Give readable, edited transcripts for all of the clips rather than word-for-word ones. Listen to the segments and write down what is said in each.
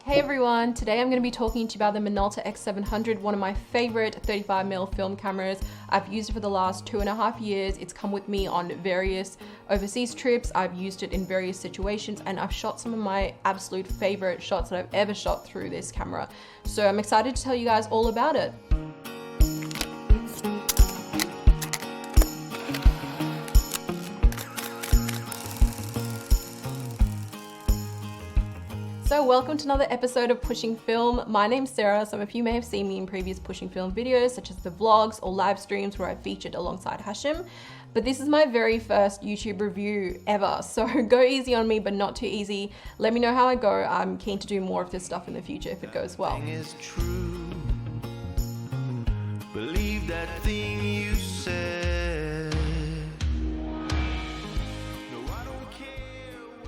Hey everyone, today I'm going to be talking to you about the Minolta X700, one of my favorite 35mm film cameras. I've used it for the last 2.5 years. It's come with me on various overseas trips. I've used it in various situations and I've shot some of my absolute favorite shots that I've ever shot through this camera. So I'm excited to tell you guys all about it. So welcome to another episode of Pushing Film. My name's Sarah. Some of you may have seen me in previous Pushing Film videos, such as the vlogs or live streams where I featured alongside Hashim. But this is my very first YouTube review ever. So go easy on me, but not too easy. Let me know how I go. I'm keen to do more of this stuff in the future if it goes well. Is true. Believe that thing you said.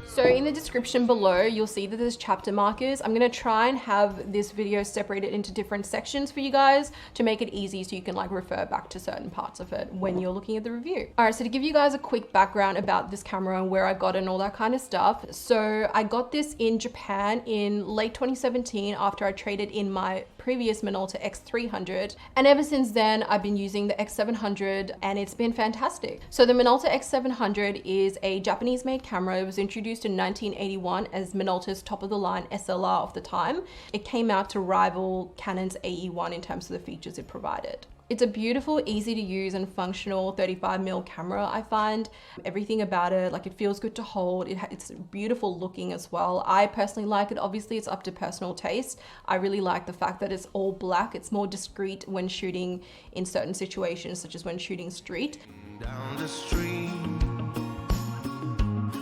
So in the description below, you'll see that there's chapter markers. I'm gonna try and have this video separated into different sections for you guys to make it easy so you can like refer back to certain parts of it when you're looking at the review. All right, so to give you guys a quick background about this camera and where I got it and all that kind of stuff. So I got this in Japan in late 2017 after I traded in my previous Minolta X300. And ever since then, I've been using the X700 and it's been fantastic. So the Minolta X700 is a Japanese made camera. It was introduced in 1981 as Minolta's top of the line SLR of the time. It came out to rival Canon's AE1 in terms of the features it provided. It's a beautiful, easy to use and functional 35mm camera. I find everything about it, like it feels good to hold. It's beautiful looking as well. I personally like it. Obviously it's up to personal taste. I really like the fact that it's all black. It's more discreet when shooting in certain situations, such as when shooting street. Down the street.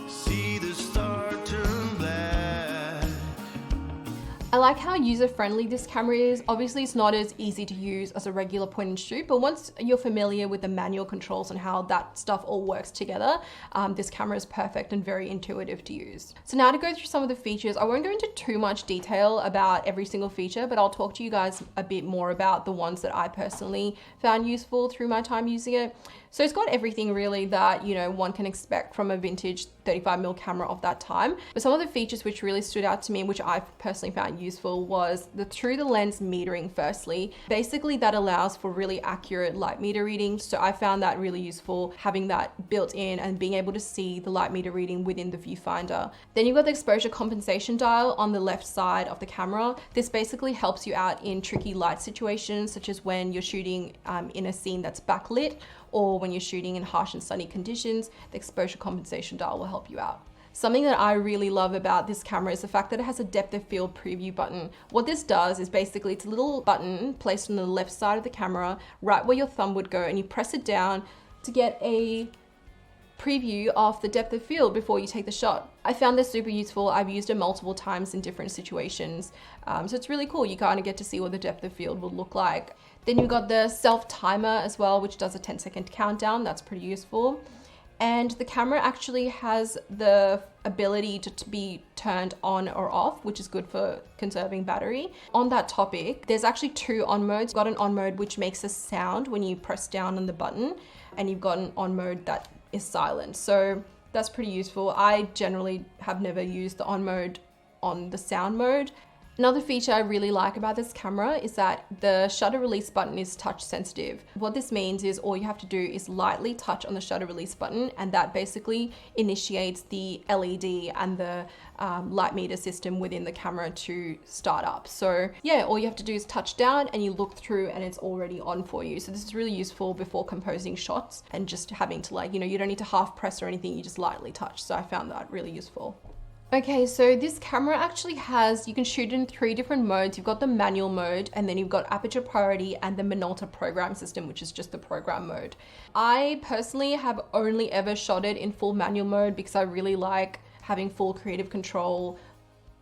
See the star turn black. I like how user-friendly this camera is. Obviously, it's not as easy to use as a regular point and shoot, but once you're familiar with the manual controls and how that stuff all works together, this camera is perfect and very intuitive to use. So now to go through some of the features, I won't go into too much detail about every single feature, but I'll talk to you guys a bit more about the ones that I personally found useful through my time using it. So it's got everything really that, you know, one can expect from a vintage 35mm camera of that time. But some of the features which really stood out to me, which I personally found useful, was the through the lens metering firstly. Basically that allows for really accurate light meter readings. So I found that really useful, having that built in and being able to see the light meter reading within the viewfinder. Then you've got the exposure compensation dial on the left side of the camera. This basically helps you out in tricky light situations, such as when you're shooting in a scene that's backlit, or when you're shooting in harsh and sunny conditions, the exposure compensation dial will help you out. Something that I really love about this camera is the fact that it has a depth of field preview button. What this does is basically it's a little button placed on the left side of the camera, right where your thumb would go, and you press it down to get a preview of the depth of field before you take the shot. I found this super useful. I've used it multiple times in different situations. So it's really cool. You kind of get to see what the depth of field will look like. Then you've got the self timer as well, which does a 10-second countdown. That's pretty useful. And the camera actually has the ability to be turned on or off, which is good for conserving battery. On that topic, there's actually two on modes. You've got an on mode which makes a sound when you press down on the button, and you've got an on mode that is silent. So that's pretty useful. I generally have never used the on mode on the sound mode. Another feature I really like about this camera is that the shutter release button is touch sensitive. What this means is all you have to do is lightly touch on the shutter release button, and that basically initiates the LED and the light meter system within the camera to start up. So yeah, all you have to do is touch down and you look through and it's already on for you. So this is really useful before composing shots and just having to like, you know, you don't need to half press or anything, you just lightly touch. So I found that really useful. Okay, so this camera actually has, you can shoot in 3 different modes. You've got the manual mode, and then you've got aperture priority and the Minolta program system, which is just the program mode. I personally have only ever shot it in full manual mode because I really like having full creative control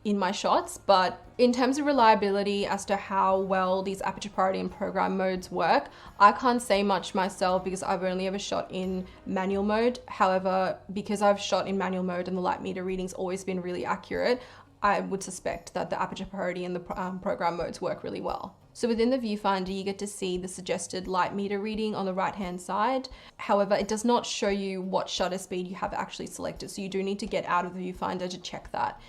in my shots, but in terms of reliability as to how well these aperture priority and program modes work, I can't say much myself because I've only ever shot in manual mode. However, because I've shot in manual mode and the light meter reading's always been really accurate, I would suspect that the aperture priority and the program modes work really well. So within the viewfinder, you get to see the suggested light meter reading on the right-hand side. However, it does not show you what shutter speed you have actually selected. So you do need to get out of the viewfinder to check that.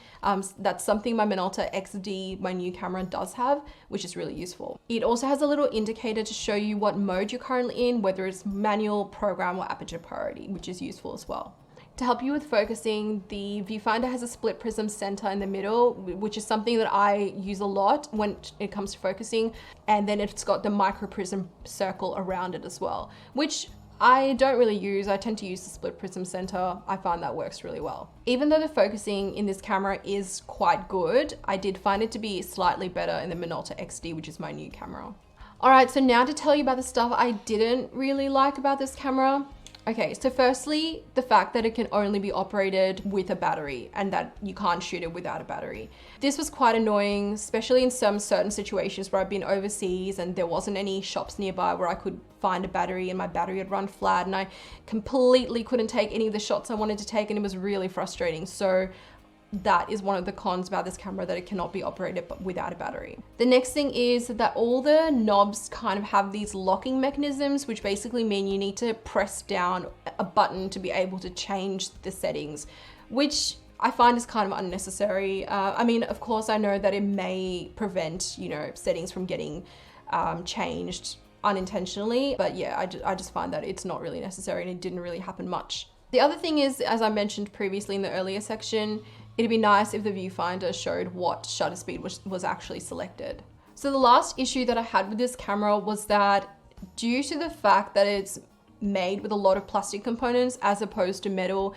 That's something my Minolta XD, my new camera, does have, which is really useful. It also has a little indicator to show you what mode you're currently in, whether it's manual, program, or aperture priority, which is useful as well. To help you with focusing, the viewfinder has a split prism center in the middle, which is something that I use a lot when it comes to focusing. And then it's got the micro prism circle around it as well, which I don't really use. I tend to use the split prism center. I find that works really well. Even though the focusing in this camera is quite good, I did find it to be slightly better in the Minolta XD, which is my new camera. All right, so now to tell you about the stuff I didn't really like about this camera. Okay, so firstly, the fact that it can only be operated with a battery and that you can't shoot it without a battery. This was quite annoying, especially in some certain situations where I've been overseas and there wasn't any shops nearby where I could find a battery and my battery had run flat and I completely couldn't take any of the shots I wanted to take, and it was really frustrating. So that is one of the cons about this camera, that it cannot be operated without a battery. The next thing is that all the knobs kind of have these locking mechanisms, which basically mean you need to press down a button to be able to change the settings, which I find is kind of unnecessary. I mean, of course, I know that it may prevent, settings from getting changed unintentionally, but yeah, I just find that it's not really necessary and it didn't really happen much. The other thing is, as I mentioned previously in the earlier section, it'd be nice if the viewfinder showed what shutter speed was actually selected. So the last issue that I had with this camera was that due to the fact that it's made with a lot of plastic components as opposed to metal,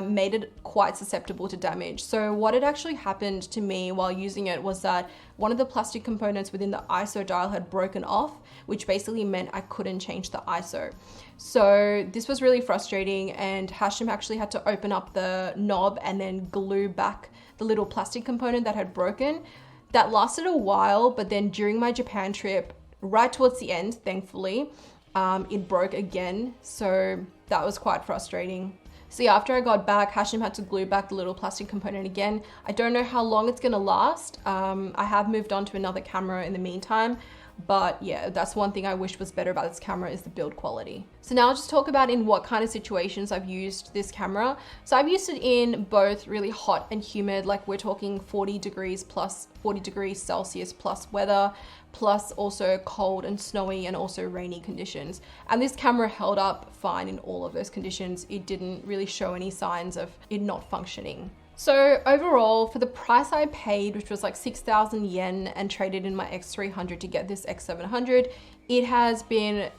made it quite susceptible to damage. So what had actually happened to me while using it was that one of the plastic components within the ISO dial had broken off, which basically meant I couldn't change the ISO. So this was really frustrating, and Hashim actually had to open up the knob and then glue back the little plastic component that had broken. That lasted a while, but then during my Japan trip, right towards the end, thankfully, it broke again. So that was quite frustrating. So yeah, after I got back, Hashim had to glue back the little plastic component again. I don't know how long it's gonna last. I have moved on to another camera in the meantime, but yeah, that's one thing I wish was better about this camera, is the build quality. So now I'll just talk about in what kind of situations I've used this camera. So I've used it in both really hot and humid, like we're talking 40 degrees plus 40 degrees Celsius plus weather, plus also cold and snowy and also rainy conditions. And this camera held up fine in all of those conditions. It didn't really show any signs of it not functioning. So overall, for the price I paid, which was like 6,000 yen, and traded in my X300 to get this X700, it has been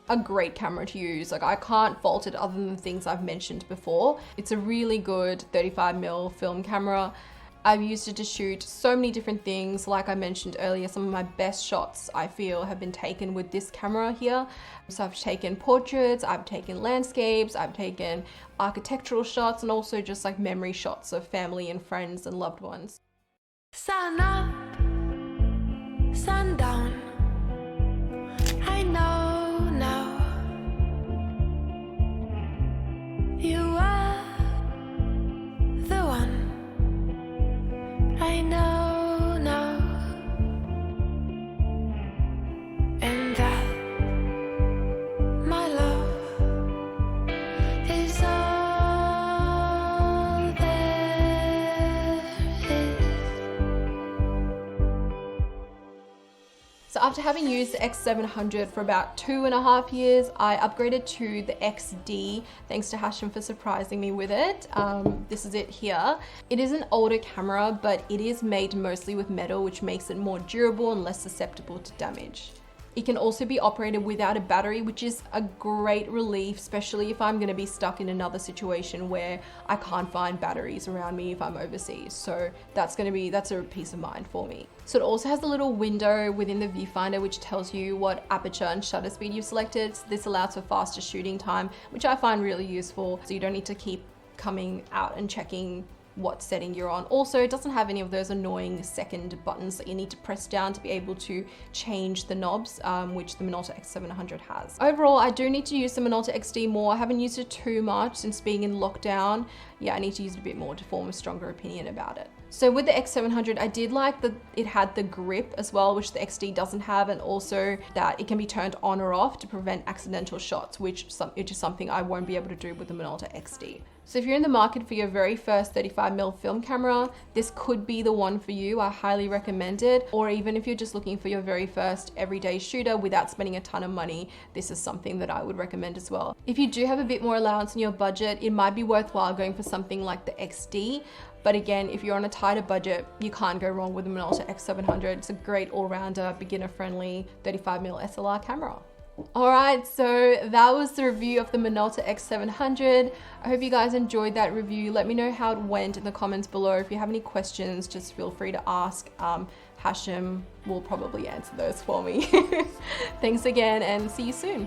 a great camera to use. Like, I can't fault it other than the things I've mentioned before. It's a really good 35mm film camera. I've used it to shoot so many different things. Like I mentioned earlier, some of my best shots I feel have been taken with this camera here. So I've taken portraits, I've taken landscapes, I've taken architectural shots, and also just like memory shots of family and friends and loved ones. Sun up, sun down. I know now you are the one. I know now, and that my love is all there is. So after having used the X700 for about 2.5 years, I upgraded to the XD, thanks to Hashim for surprising me with it. This is it here. It is an older camera, but it is made mostly with metal, which makes it more durable and less susceptible to damage. It can also be operated without a battery, which is a great relief, especially if I'm going to be stuck in another situation where I can't find batteries around me if I'm overseas. So that's a peace of mind for me. So it also has a little window within the viewfinder which tells you what aperture and shutter speed you've selected. So this allows for faster shooting time, which I find really useful. So you don't need to keep coming out and checking what setting you're on. Also, it doesn't have any of those annoying second buttons that you need to press down to be able to change the knobs, which the Minolta X700 has. Overall, I do need to use the Minolta XD more. I haven't used it too much since being in lockdown. Yeah, I need to use it a bit more to form a stronger opinion about it. So with the X700, I did like that it had the grip as well, which the XD doesn't have, and also that it can be turned on or off to prevent accidental shots, which is something I won't be able to do with the Minolta XD. So if you're in the market for your very first 35mm film camera, this could be the one for you. I highly recommend it. Or even if you're just looking for your very first everyday shooter without spending a ton of money, this is something that I would recommend as well. If you do have a bit more allowance in your budget, it might be worthwhile going for something like the XD. But again, if you're on a tighter budget, you can't go wrong with the Minolta X700. It's a great all-rounder, beginner-friendly 35mm SLR camera. Alright, so that was the review of the Minolta X700. I hope you guys enjoyed that review. Let me know how it went in the comments below. If you have any questions, just feel free to ask. Hashim will probably answer those for me. Thanks again, and see you soon.